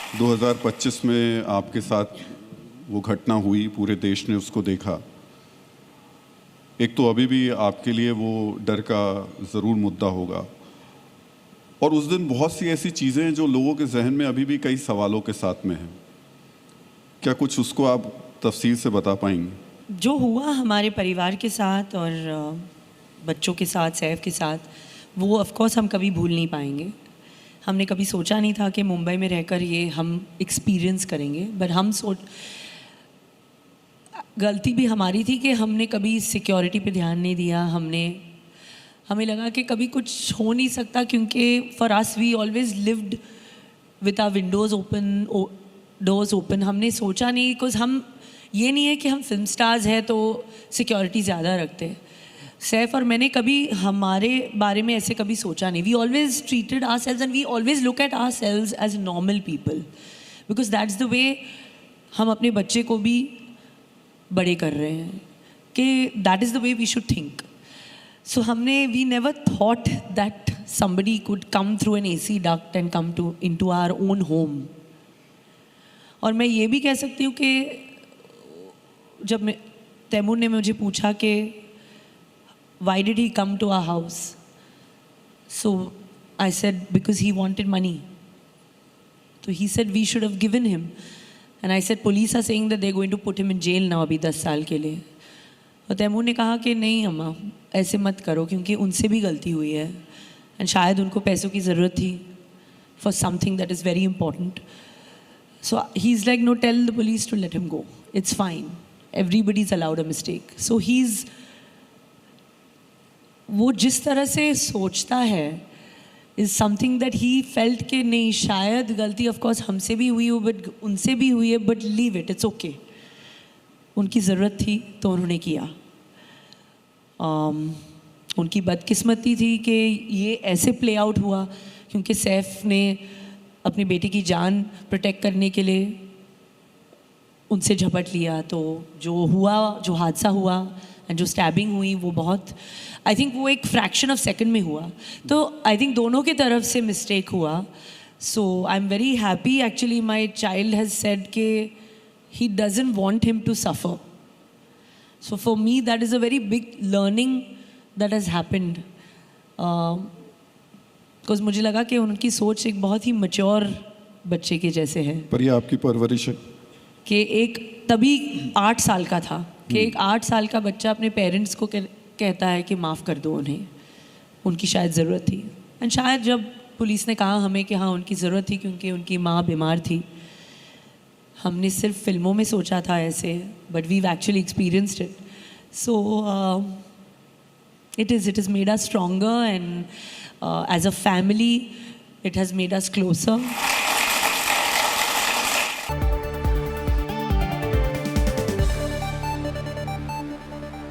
2025 में आपके साथ वो घटना हुई, पूरे देश ने उसको देखा। एक तो अभी भी आपके लिए वो डर का ज़रूर मुद्दा होगा, और उस दिन बहुत सी ऐसी चीज़ें हैं जो लोगों के जहन में अभी भी कई सवालों के साथ में हैं। क्या कुछ उसको आप तफसील से बता पाएंगे? जो हुआ हमारे परिवार के साथ और बच्चों के साथ, सैफ के साथ, वो ऑफ कोर्स हम कभी भूल नहीं पाएंगे। हमने कभी सोचा नहीं था कि मुंबई में रहकर ये हम एक्सपीरियंस करेंगे, बट गलती भी हमारी थी कि हमने कभी सिक्योरिटी पे ध्यान नहीं दिया। हमें लगा कि कभी कुछ हो नहीं सकता, क्योंकि for us we always lived with our windows open, doors open. हमने सोचा नहीं, बिकॉज हम ये नहीं है कि हम फिल्म स्टार्स हैं तो सिक्योरिटी ज़्यादा रखते हैं। सैफ और मैंने कभी हमारे बारे में ऐसे कभी सोचा नहीं। We always treated ourselves and we always look at ourselves as normal people, because that's the way हम अपने बच्चे को भी बड़े कर रहे हैं, कि that is the way we should think. So we never thought that somebody could come through an AC duct and come into our own home. और मैं ये भी कह सकती हूँ कि जब तैमूर ने मुझे पूछा कि why did he come to our house, so I said because he wanted money. So he said we should have given him, and I said police are saying that they're going to put him in jail now अभी 10 साल के लिए। और तैमूर ने कहा कि नहीं अम्मा, ऐसे मत करो, क्योंकि उनसे भी गलती हुई है एंड शायद उनको पैसों की ज़रूरत थी for something that is very important. So he is like no, tell the police to let him go, it's fine, everybody is allowed a mistake. So वो जिस तरह से सोचता है is something that he felt कि नहीं, शायद गलती ऑफ कोर्स हमसे भी हुई हो, बट उनसे भी हुई है, but leave it, it's okay. उनकी ज़रूरत थी तो उन्होंने किया। उनकी बदकिस्मती थी कि ये ऐसे प्ले आउट हुआ, क्योंकि सैफ ने अपनी बेटी की जान प्रोटेक्ट करने के लिए उनसे झपट लिया। तो जो हादसा हुआ एंड जो स्टैबिंग हुई, वो बहुत, आई थिंक वो एक फ्रैक्शन ऑफ सेकंड में हुआ। तो आई थिंक दोनों की तरफ से मिस्टेक हुआ। So I am very happy, actually my child has said कि he doesn't want him to suffer. So for me that is a very big learning that has happened, because मुझे लगा कि उनकी सोच एक बहुत ही मैच्योर बच्चे के जैसे है। पर ये आपकी परवरिश है कि एक तभी 8 साल का था, कि एक 8 साल का बच्चा अपने पेरेंट्स को कहता है कि माफ़ कर दो उन्हें, उनकी शायद ज़रूरत थी। एंड शायद जब पुलिस ने कहा हमें कि हाँ उनकी ज़रूरत थी क्योंकि उनकी माँ बीमार थी, हमने सिर्फ फिल्मों में सोचा था ऐसे, but we actually experienced it. So it has made us stronger, and as a family it has made us closer.